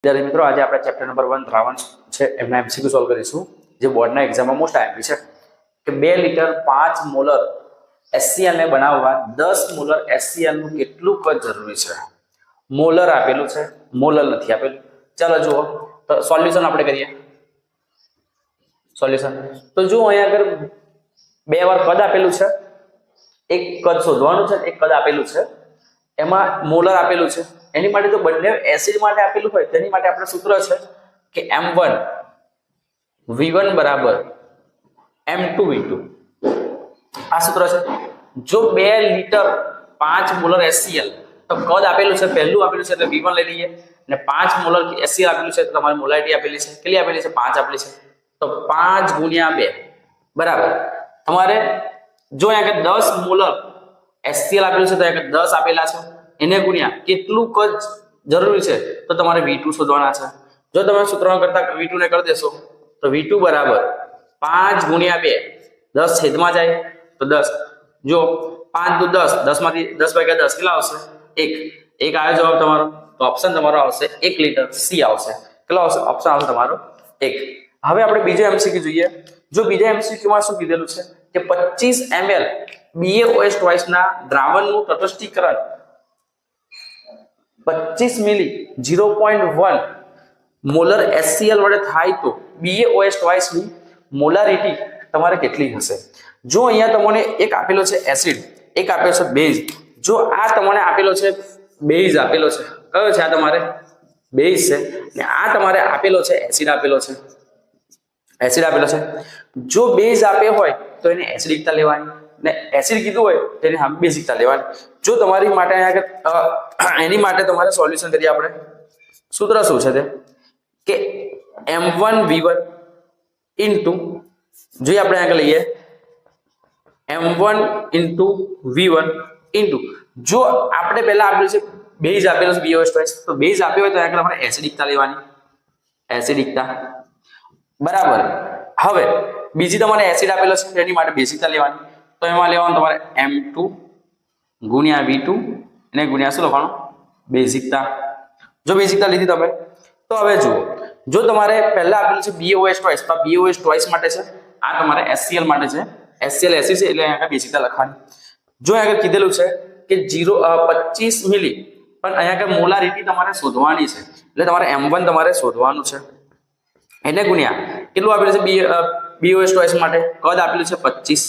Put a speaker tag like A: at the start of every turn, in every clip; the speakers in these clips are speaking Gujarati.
A: विद्यार्थी मित्रों आज आप चैप्टर नंबर 1 द्रावण है एमना एमसीक्यू सॉल्व करीशुं जे बोर्ड ना एग्जाम में मोस्ट आएगी है कि 2 लीटर 5 मोलर HCl ने बनाववा 10 मोलर HCl નું કેટલું કદ જરૂરી છે મોલર આપેલું છે મોલર નથી આપેલું ચાલો જુઓ તો સોલ્યુશન આપણે કરીએ સોલ્યુશન તો જો અહીંયા આગળ બે વાર કદ આપેલું છે એક કદ શોધવાનું છે એક કદ આપેલું છે એમાં મોલર આપેલું છે એની માટે તો બંને એસિડ માટે આપેલું હોય તેની માટે આપણે સૂત્ર છે કે m1 v1 બરાબર m2 v2 આ સૂત્ર છે જો 2 लीटर 5 मोलर HCl तो कद આપેલું છે પહેલું આપેલું છે એટલે v1 લઈ લઈએ અને 5 મોલર HCl આપેલું છે તો તમારી મોલારિટી આપેલી છે કેટલી આપેલી છે 5 આપેલી છે તો 5 * 2 બરાબર તમારે જો અહીંયા કે 10 મોલર HCl આપેલું છે તો અહીંયા 10 આપેલા છે એને ગુણ્યા કેટલું કદ જરૂરી છે તો તમારે v2 શોધવાના છે જો તમે સૂત્રમાં કરતા v2 ને કરી દેશો તો v2 બરાબર 5 * 2 10 છેદમાં જાય તો 10 જો 5 * 10 10 માંથી 10 ભાગ્યા 10 કેટલા આવશે 1 1 આવે જવાબ તમારો તો ઓપ્શન તમારો આવશે 1 લિટર સી આવશે કેટલો આવશે ઓપ્શન આવશે તમારો 1 હવે આપણે બીજો એમસીક્યુ જોઈએ જો બીજા એમસીક્યુ માં શું કીધેલું છે કે 25 ml BaOH ટ્વાઇસ ના દ્રાવણનું તટસ્થીકરણ 25 મિલી 0.1 મોલર HCl વડે થાય તો BaOH ટ્વાઇસ ની મોલારિટી તમારે કેટલી હશે જો અહીંયા તમને એક આપેલો છે એસિડ એક આપેલો છે બેઝ જો આ તમને આપેલો છે બેઝ આપેલો છે કયો છે આ તમારે બેઝ છે ને આ તમારે આપેલો છે એસિડ આપેલો છે જો બેઝ આપ્યો હોય તો એની એસિડિકતા લેવાની ને એસિડ કીધું હોય તો એની બેઝિકતા લેવાની જો તમારી માટે અહીંયા એની માટે તમારે સોલ્યુશન કરીએ આપણે સૂત્ર શું છે તે કે m1v1 ઇન્ટુ જોઈએ આપણે આગળ લઈએ m1 ઇન્ટુ v1 ઇન્ટુ જો આપણે પહેલા આપેલું છે બેઝ આપેલો છે BaOH ટ્વાઇસ તો બેઝ આપ્યો હોય તો આગળ આપણે એસિડિકતા લેવાની એસિડિકતા બરાબર હવે બીજી તમારે એસિડ આપેલો છે એની માટે બેઝિકતા લેવાની તો એમાં લેવાનું તમારે m2 * v2 અને ગુણ્યા શું લખવાનું બેઝિકતા જો બેઝિકતા લીધી તમે તો હવે જુઓ જો તમારે પહેલા આપેલું છે BaOH ટ્વાઇસ તો BaOH ટ્વાઇસ માટે છે આ તમારે HCl માટે છે HCl એસિડ છે એટલે અહીંયા બેઝિકતા લખવાની જો અહીંયા કીધેલું છે કે 25 મિલી પણ અહીંયા મોલારિટી તમારે શોધવાની છે એટલે તમારે m1 તમારે શોધવાનું છે એને ગુણ્યા કેટલું આપેલું છે BaOH ટ્વાઇસ માટે કદ આપેલું છે 25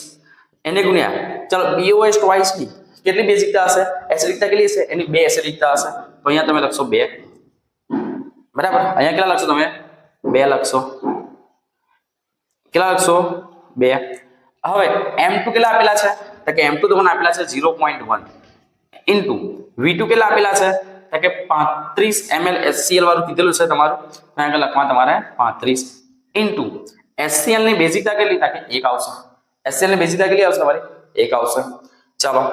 A: એને ગુણ્યા ચાલો BaOH ટ્વાઇસ ની કેટલી બેઝિકતા હશે એસિડિકતા કેટલી હશે એની 2 એસિડિકતા હશે તો અહીંયા તમે લખશો 2 બરાબર અહીંયા કેટલા લખશો તમે 2 લખશો કેટલા લખશો 2 હવે m2 કેટલા આપેલા છે તો કે m2 તમને આપેલા છે 0.1 ઇન્ટુ v2 કેટલા આપેલા છે તો કે 35 ml HCl વાળું કીધેલું છે તમારું અહીંયા લખવા તમારે 35 ઇન્ટુ HCl ની બેઝિકતા કેટલી થાય કે 1 આવશે HCl ની બેઝિકતા કેટલી આવશે તમારી 1 આવશે ચાલો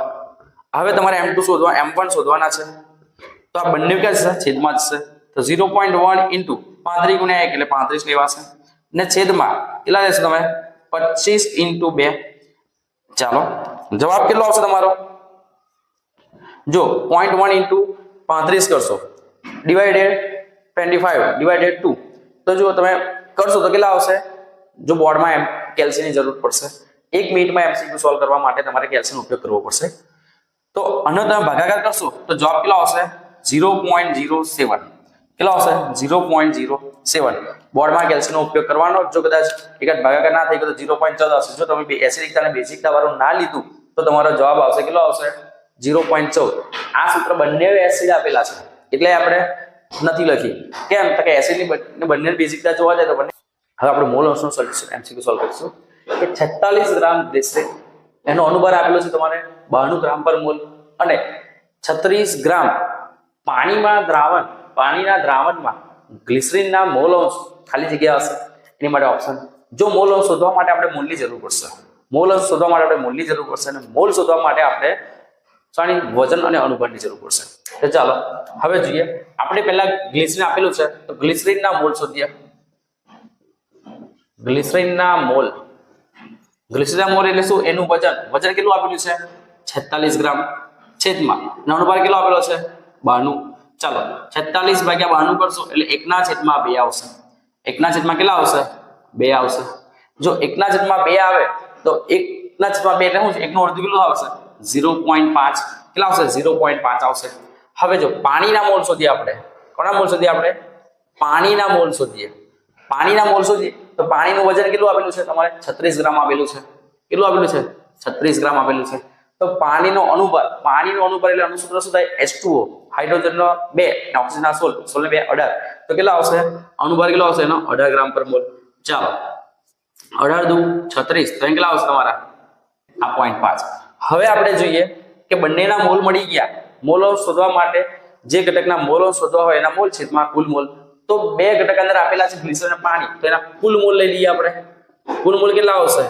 A: હવે તમારે m1 શોધવાના છે તો આ બંને ક્યાં છે છેદમાં જ છે તો 0.1 ઇન્ટુ 35 * 1 એટલે 35 લેવાશે ને છેદમાં કેટલા લેશો તમે 25 ઇન્ટુ 2 ચાલો જવાબ કેટલો આવશે તમારો જો 0.1 ઇન્ટુ 35 કરશો ડિવાઇડેડ 25 ડિવાઇડેડ 2 તો જો તમે કરશો તો કેટલા આવશે જો બોર્ડમાં કેલ્શિયમની જરૂર પડશે 1 મિનિટમાં એમસીક્યુ સોલ્વ કરવા માટે તમારે કેલ્શિયમનો ઉપયોગ કરવો પડશે તો આનો તમે ભાગાકાર કરશો તો જવાબ કેટલો આવશે 0.07 કેટલો આવશે 0.07 બોર્ડમાં કેલ્શિયમનો ઉપયોગ કરવાનો જો કદાચ એક જ ભાગાકાર ના થઈ ગયો તો 0.14 આવશે જો તમે એસિડિકતા અને બેઝિકતા વાળું ના લીધું તો તમારો જવાબ આવશે કેટલો આવશે 0.14 આ સૂત્ર બંને એસિડ આપેલા છે એટલે આપણે નથી લખી કેમ તો કે એસિડની બંને બેઝિકતા જોવા જાય તો બંને હવે આપણે મોલ અંશનું સોલ્યુશન એમસીક્યુ સોલ્વ કરીશું કે 46 ગ્રામ ગ્લિસરીન એનો અનુભાર આપેલો છે તમારે 92 ગ્રામ પર મોલ અને 36 ગ્રામ પાણીના દ્રાવણમાં ગ્લિસરીનના મોલ અંશ ખાલી જગ્યા હશે એની માટે ઓપ્શન જો મોલ અંશ શોધવા માટે આપણે મોલની જરૂર પડશે અને મોલ શોધવા માટે આપણે વજન અને અનુભારની જરૂર પડશે તો ચાલો હવે જોઈએ આપણે પહેલા ગ્લિસરીન આપેલું છે તો ગ્લિસરીનના મોલ શોધીએ ગ્લિસરીનના મોલ એટલે શું એનું વજન કેટલું આપેલું છે 46 ગ્રામ છેદમાં અનુભાર કેટલો આપેલો છે 92 ચાલો 46 ભાગ્યા 92 કરશો એટલે 1/2 આવશે. 1/2 કેટલા આવશે? 2 આવશે. જો 1/2 આવે તો 1/2 એટલે શું છે? 1 નું અડધું કેટલું આવશે? 0.5. કેટલા આવશે? 0.5 આવશે. હવે જો પાણીના મોલ શોધીએ આપણે. કોના મોલ શોધીએ આપણે? પાણીના મોલ શોધીએ. પાણીના મોલ શોધીએ તો પાણીનું વજન કેટલું આપેલું છે તમારે? 36 ગ્રામ આપેલું છે. કેટલું આપેલું છે? 36 ગ્રામ આપેલું છે. તો પાણીનો અણુભાર એટલે અણુસૂત્ર શું થાય? H2O. હાઇડ્રોજનનો 2 અને ઓક્સિજનના 16. 16 ને 2 18. તો કેટલા આવશે? અણુભાર કેટલો આવશે એનો? 18 ગ્રામ પર મોલ. ચાલો 18 દુ 36 તો કેટલા આવશે તમારા? આ 0.5. હવે આપણે જોઈએ કે બંનેના મોલ મળી ગયા. મોલો શોધવા માટે જે ઘટકના મોલો શોધવા હોય એના મોલ છેદમાં કુલ મોલ. તો બે ઘટક અંદર આપેલા છે ગ્લિસરીન અને પાણી. તો એના કુલ મોલ લઈ લઈએ આપણે. કુલ મોલ કેટલા આવશે?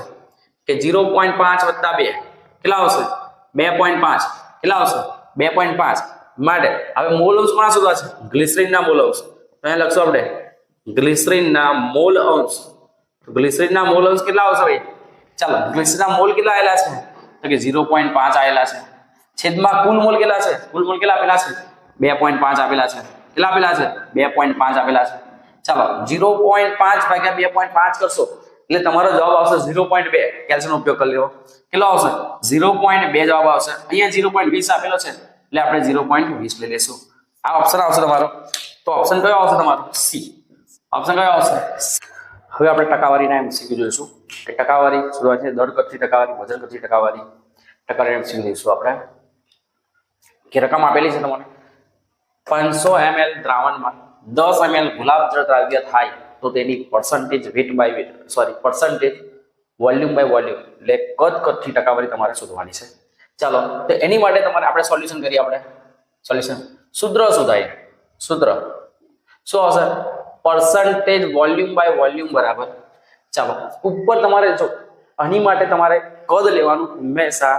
A: કે 0.5 + 2 કેટલા આવશે? 2.5. કેટલા આવશે? 2.5 માટે હવે મોલ અંશ કોના શોધવા છે? ગ્લિસરીનના મોલ અંશ. તો અહીંયા લખશું આપણે ગ્લિસરીનના મોલ અંશ. તો ગ્લિસરીનના મોલ અંશ કેટલા આવશે ભાઈ? ચાલો ગ્લિસરીનના મોલ કેટલા આવેલા છે? તો કે 0.5 આવેલા છે. છેદમાં કુલ મોલ કેટલા છે? કુલ મોલ કેટલા આપેલા છે? 2.5 આપેલા છે. કેટલા આપેલા છે? 2.5 આપેલા છે. ચાલો 0.5 ભાગ્યા 2.5 કરશો એટલે તમારો જવાબ આવશે 0.2. કેલ્શિયમનો ઉપયોગ કરી લેવો. કેટલો આવશે? 0.2 જવાબ આવશે. અહીંયા 0.20 આપેલો છે એટલે આપણે 0.20 લઈ લેશું. આ ઓપ્શન આવશે તમારો. તો ઓપ્શન કયો આવશે તમારો? સી. ઓપ્શન કયો આવશે? હવે આપણે ટકાવારીના એમસીક્યુ જોઈશું કે ટકાવારી શોધવાની છે. દર કદથી ટકાવારી, વજન કદથી ટકાવારી. ટકાવારી એમસીક્યુ જોઈશું આપણે કે રકમ આપેલી છે તમને 500 ml દ્રાવણમાં 10 ml ગુલાબજળ દ્રાવ્ય થાય તો તેની percentage percentage volume by volume એટલે કદથી ટકાવારી તમારે શોધવાની છે. ચાલો તો એની માટે તમારે આપણે સોલ્યુશન કરીએ. આપણે સોલ્યુશન સૂત્ર શોધાય. સૂત્ર શું આવશે? પર્સન્ટેજ વોલ્યુમ બાય વોલ્યુમ બરાબર. ચાલો ઉપર તમારે જો આની માટે તમારે કદ લેવાનું હંમેશા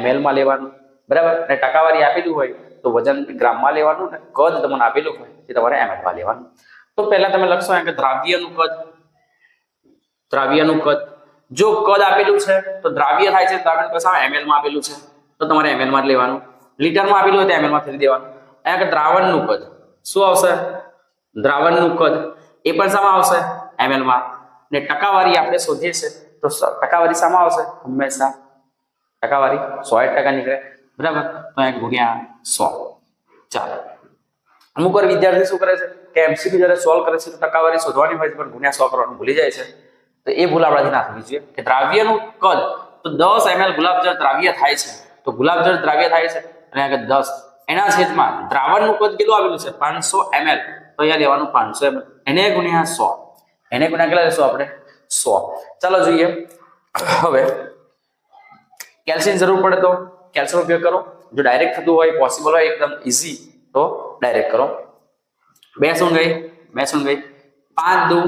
A: ml માં લેવાનું બરાબર. અને ટકાવારી આપેલું હોય તો વજન ગ્રામમાં લેવાનું ને કદ તમને આપેલું હોય તે તમારે ml માં લેવાનું. તો પહેલા તમે લખશો કે દ્રાવ્યનું કદ. દ્રાવ્યનું કદ જો કદ આપેલું છે તો દ્રાવ્ય થાય છે દ્રાવ્યનું કદ ml માં આપેલું છે તો તમારે ml માં જ લેવાનું. લીટરમાં આપેલું હોય તો ml માં ફેરવી દેવાનું. અહીંયા કે દ્રાવણનું કદ શું આવશે? દ્રાવણનું કદ એ પણ શામાં આવશે? ml માં. ને ટકાવારી આપણે શોધીએ છે તો ટકાવારી શામાં આવશે? હંમેશા ટકાવારી 100% નીકળે બરાબર. તો અહીં ગુણ્યા 100. ચાલો અમુક વાર વિદ્યાર્થી શું કરે છે કે એમસીક્યુ જ્યારે સોલ્વ કરે છે તો ટકાવારી શોધવાની હોય છે પણ ગુણ્યા 100 કરવાનું ભૂલી જાય છે. તો એ ભૂલ આપણાથી ના થવી જોઈએ. કે દ્રાવ્યનું કદ તો 10 ml ગુલાબજળ દ્રાવ્ય થાય છે તો ગુલાબજળ દ્રાવ્ય થાય છે અને આગળ 10 એના છેદમાં દ્રાવણનું કદ કેટલું આવેલું છે? 500 ml. તો અહીંયા લેવાનું 500 ml. એને ગુણ્યા 100. એને ગુણ્યા કેટલા લેશું આપણે? 100. ચાલો જોઈએ હવે કેલ્શિયમ જરૂર પડે તો કેલ્શિયમ ઉપયોગ કરો. જો ડાયરેક્ટ થતું હોય પોસિબલ હોય એકદમ ઈઝી તો ડાયરેક્ટ કરો. 2 શું ગઈ? 5 દુ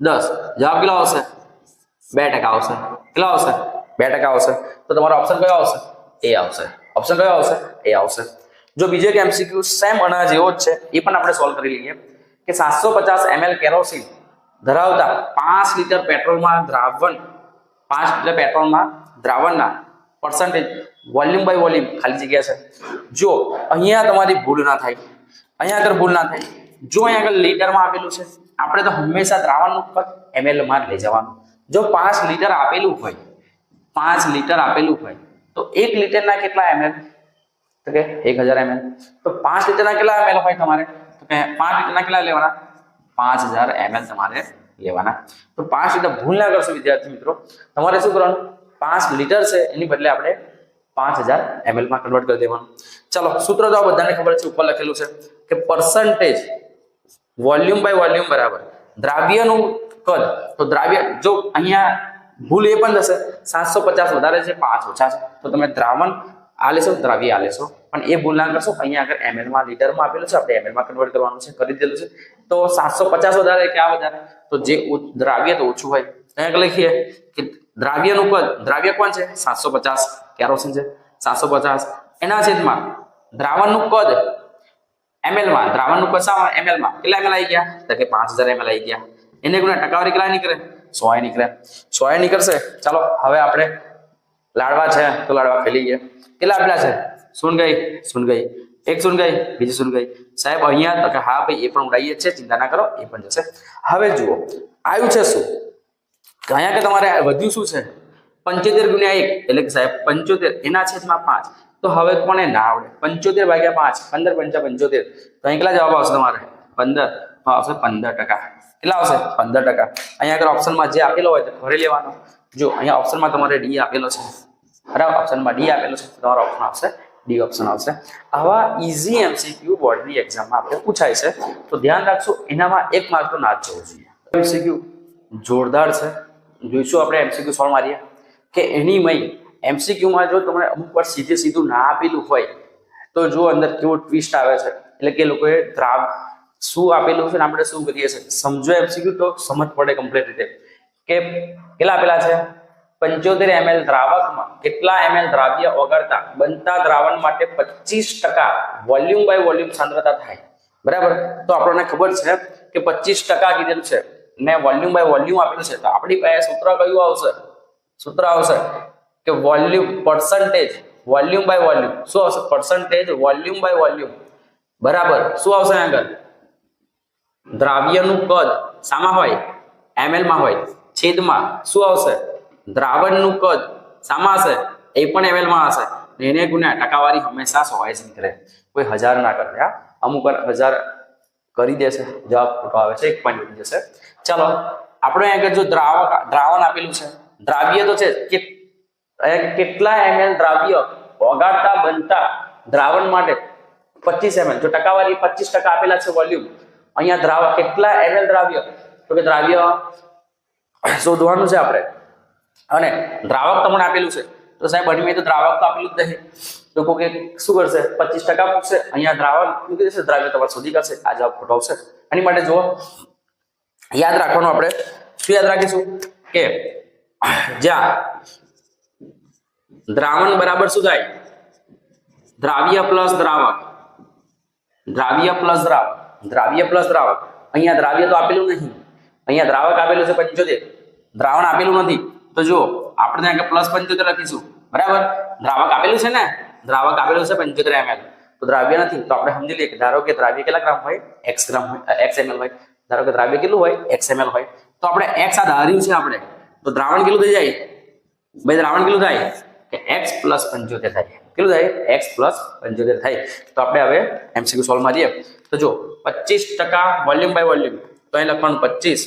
A: 10. જવાબ કેટલો આવશે? 2% આવશે. કેટલો આવશે? 2% આવશે. તો તમારો ઓપ્શન કયો આવશે? એ આવશે. ઓપ્શન કયો આવશે? એ આવશે. જો બીજો એક એમસીક્યુ સેમ આના જેવો જ છે એ પણ આપણે સોલ્વ કરી લઈએ કે 750 ml કેરોસીન ધરાવતા 5 લિટર પેટ્રોલમાં દ્રાવણના પર્સન્ટેજ વોલ્યુમ બાય વોલ્યુમ ખાલી જગ્યા છે. જો અહીંયા તમારી ભૂલ ના થાય. અહીંયા આગળ ભૂલ ના થાય. જો અહીંયા આગળ લીટરમાં આપેલું છે આપણે તો હંમેશા દ્રાવણનું કદ ml માં લઈ જવાનું. જો 5 લિટર આપેલું હોય 5 લિટર આપેલું હોય તો 1 લિટરના કેટલા ml? તો કે 1000 ml. તો 5 લિટરના કેટલા ml હોય તમારે? તો કે 5 લિટરના કેટલા લેવાના? 5000 ml તમારે લેવાના. તો 5 લિટર ભૂલ ના કરશો વિદ્યાર્થી મિત્રો. તમારે શું કરવાનું? 5 લિટર છે એની બદલે આપણે 5000 ml માં કન્વર્ટ કરી દેવાનું. ચાલો સૂત્ર તો આ બધાને ખબર છે ઉપર લખેલું છે કે પર્સન્ટેજ વોલ્યુમ બાય વોલ્યુમ બરાબર દ્રાવ્યનું કદ. તો દ્રાવ્ય જો અહીંયા ભૂલ એ પણ થશે 750 વધારે છે 5 ઓછા છે તો તમે દ્રાવણ આ લેશો દ્રાવ્ય આ લેશો પણ એ ભૂલ ના કરશો. અહીંયા આગળ ml માં લીટરમાં આપેલું છે આપણે ml માં કન્વર્ટ કરવાનું છે કરી દીધેલું છે. તો 750 વધારે કે આ વધારે તો જે દ્રાવ્ય તો ઓછું હોય. અહીંયા લખીએ કે દ્રાવ્યનું કદ દ્રાવ્ય કોણ છે? 750 કેરોસીન છે 750 એના છેદમાં દ્રાવણનું કદ ml માં દ્રાવણનું કદ શામાં ml માં કેટલા ml આવી ગયા? તો કે 5000 ml આવી ગયા. એને ગુણ્યા ટકાવારી કેટલા નીકળે? 100 નીકળે. 100 નીકળશે. ચાલો હવે આપણે લાડવા છે તો લાડવા ફેલી ગયા. કેટલા આપેલા છે? 0 ગઈ એક શૂન્ય ગઈ, બીજી શૂન્ય ગઈ સાહેબ અહીંયા, તો કે હા ભાઈ એ પણ ઉડાઈએ છે, ચિંતા ના કરો એ પણ જશે. હવે જુઓ આવ્યું છે શું કે અહીંયા કે તમારે વધ્યું શું છે 75 ગુણ્યા 1 એટલે કે સાહેબ 75 એના છેદમાં 5. તો હવે કોને ના આવડે 75 ભાગ્યા 5, 15 પંચા 75, તો અહીં કેટલા જવાબ આવશે તમારે 15, તો આવશે 15%. કેટલા આવશે 15%. અહીંયા આગળ ઓપ્શનમાં જે આપેલો હોય તે ભરી લેવાનો. જો અહીંયા ઓપ્શનમાં તમારે ડી આપેલો છે, બરાબર, ઓપ્શનમાં ડી આપેલો છે, તમારો ઓપ્શન આવશે ડી ઓપ્શન આવશે. આવા ઈઝી એમસીક્યુ બોર્ડની એક્ઝામમાં આપણે પૂછાય છે, તો ધ્યાન રાખજો એનામાં 1 માર્ક તો ના જ જવું જોઈએ. એમસીક્યુ જોરદાર છે, જોઈશું આપણે એમસીક્યુ સોલ્વ મારીએ કે એની મય એમસીક્યુમાં જો તમને અમુક વાર સીધું ના આપેલું હોય તો જો અંદર કેવો ટ્વિસ્ટ આવે છે, એટલે કે લોકોએ દ્રાવ શું આપેલું છે ને આપણે શું કરીએ છીએ સમજો એમસીક્યુ તો સમજ પડે કમ્પ્લીટ રીતે કે કેટલા આપેલા છે 75 ml દ્રાવકમાં કેટલા ml દ્રાવ્ય ઓગળતા બનતા દ્રાવણ માટે 25% વોલ્યુમ બાય વોલ્યુમ સાંદ્રતા થાય, બરાબર. તો આપણને ખબર છે કે 25% કીધેલું છે ને વોલ્યુમ બાય વોલ્યુમ આપેલું છે, તો આપણી પાસે સૂત્ર કયું આવશે? સૂત્ર આવશે કે volume percentage volume by volume. શું આવશે? પર્સન્ટેજ વોલ્યુમ બાય વોલ્યુમ બરાબર શું આવશે? આગળ દ્રાવ્યનું કદ શામાં હોય? ml માં હોય, છેદમાં શું આવશે? દ્રાવણનું કદ શામાં હશે? એ પણ ml માં હશે. એને ગુણ્યા ટકાવારી હંમેશા 100 જ નીકળે, કોઈ 1000 ના કરે. અમુક વાર 1000 કરી દેશે, જવાબ ખોટો આવે છે, 1 પોઈન્ટ વધી જશે. ચાલો આપણે આગળ જો દ્રાવણ આપેલું છે, દ્રાવ્ય તો છે કે કેટલા ml દ્રાવ્ય ઓગાળતા બનતા દ્રાવણ માટે 25 ml. જો ટકાવારી 25% આપેલા છે વોલ્યુમ, અહીંયા દ્રાવક કેટલા ml દ્રાવ્ય, તો કે દ્રાવ્ય શોધવાનું છે આપણે, અને દ્રાવક તમને આપેલું છે તો સાહેબ અડીમે તો દ્રાવક તો આપેલું જ નહીં, તો કે શું કરશે 25% મૂકશે, અહીંયા દ્રાવક મૂકી દેશે, દ્રાવ્ય તમારે શોધી કાઢશે. આ જવાબ ખોટો આવશે. એની માટે જુઓ યાદ રાખવાનું, આપણે શું યાદ રાખીશું કે જ્યાં દ્રાવણ બરાબર શું થાય? દ્રાવ્ય પ્લસ દ્રાવક, દ્રાવ્ય પ્લસ દ્રાવક, દ્રાવ્ય પ્લસ દ્રાવક. અહીંયા દ્રાવ્ય તો આપેલું નહીં, અહીંયા દ્રાવક આપેલું છે 75, દ્રાવણ આપેલું નથી, તો જો આપણે ત્યાં પ્લસ 75 લખીશું, બરાબર. દ્રાવક આપેલું છે ને, દ્રાવક આપેલું છે 75 ml, તો દ્રાવ્ય નથી, તો આપણે સમજી લઈએ કે ધારો કે દ્રાવ્ય કેટલા ગ્રામ હોય? x ગ્રામ હોય, x ml હોય. ધારો કે દ્રાવ્ય કેટલું હોય? x ml હોય, તો આપણે x આ ધાર્યું છે આપણે, તો દ્રાવણ કેટલું થઈ જાય ભાઈ? દ્રાવણ કેટલું થાય કે x + 75 થાય. કેટલું થાય? x + 75 થાય. તો આપણે હવે એમસીક્યુ સોલ્વ મારીએ. તો જો 25% વોલ્યુમ બાય વોલ્યુમ, તો અહીં લખવાનું 25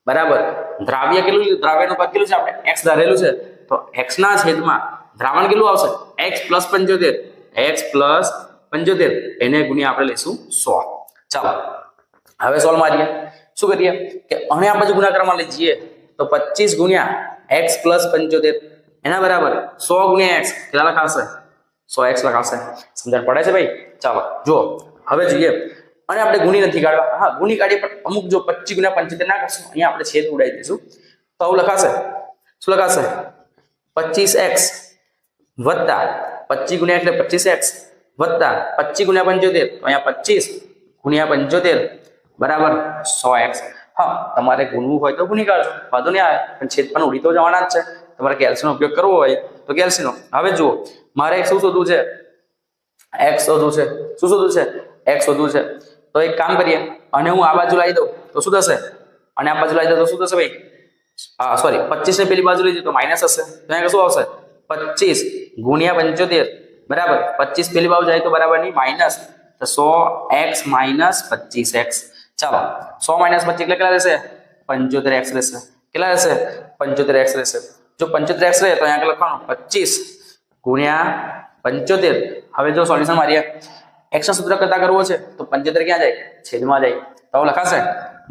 A: બરાબર દ્રાવ્ય કેટલું? દ્રાવ્યનું પદ કેટલું છે? આપણે x ધારેલું છે, તો x ના છેદમાં દ્રાવણ કેટલું આવશે? x + 75, x + 75 એને ગુણ્યા આપણે લઈશું 100. ચાલો હવે સોલ્વ મારીએ. શું કરીએ કે અહીં આપણે જો ગુણાકારમાં લઈ જઈએ તો 25 ગુણ્યા x + 75 એના બરાબર 100 ગુણ્યા x કેટલા લખાશે? 100x લખાશે. સમજણ પડે છે ભાઈ? ચાલો જો હવે જોઈએ, અને આપણે ગુણી નથી કાઢવા, હા ગુણી કાઢીએ પણ અમુક જો 25 ગુણ્યા 75 ના કરશું, અહીંયા આપણે છેદ ઉડાવી દઈશું, તો આવું લખાશે. શું લખાશે? 25x વત્તા 25 ગુણ્યા એટલે 25x વત્તા 25 ગુણ્યા 75, તો અહીંયા 25 ગુણ્યા 75 બરાબર 100x. હા તમારે ગુણવું હોય તો ગુણી કાઢજો, વાંધો નહીં આવે, પણ છેદ પણ ઉડી તો જવાના જ છે. તમારે કેલ્સીનો ઉપયોગ કરવો હોય તો કેલ્સીનો. હવે જુઓ મારે શું શોધવું છે? x શોધવું છે. શું શોધવું છે? x શોધવું છે. તો એક કામ કરીએ, અને હું આ બાજુ લાવી દઉં તો શું થશે? અને આ બાજુ લાવી દઉં તો શું થશે ભાઈ? સોરી 25 ને પેલી બાજુ લઈ જઈએ તો માઇનસ હશે, તો અહીંયા શું આવશે? 25 ગુણ્યા 75 બરાબર 25 પેલી બાજુ જાય તો બરાબર નહીં માઇનસ, તો 100x - 25x. ચાલો 100 - 25 એટલે કેટલા રહેશે? 75x રહેશે. કેટલા રહેશે? 75x રહેશે. જો 75x રહે તો અહીંયા લખવાનું 25 ગુણ્યા 75. હવે જો સોલ્યુશન મારીએ, x નો સૂત્ર કરતા કરવો છે તો 75 ક્યાં જાય? છેદમાં જાય, તો લખાશે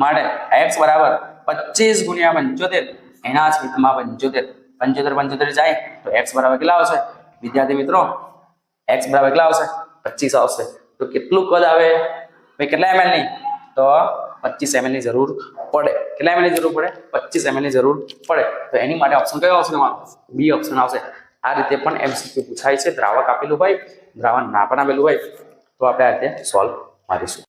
A: માટે x બરાબર 25 ગુણ્યા 75 એના છેદમાં 75. 75 જાય તો x બરાબર કેટલા આવશે વિદ્યાર્થી મિત્રો? x બરાબર કેટલા આવશે? 25 આવશે. તો કેટલું કદ આવે ભાઈ? કેટલા ml ની? તો 25 ml ની જરૂર પડે. કેટલા ml ની જરૂર પડે? 25 ml ની જરૂર પડે. તો એની માટે ઓપ્શન કયો આવશે તમારો? બી ઓપ્શન આવશે. આ રીતે પણ એમસીક્યુ પૂછાય છે. દ્રાવક આપેલું હોય, દ્રાવણ ના પણ આપેલું હોય, તો આપણે આ રીતે સોલ્વ મારીશું.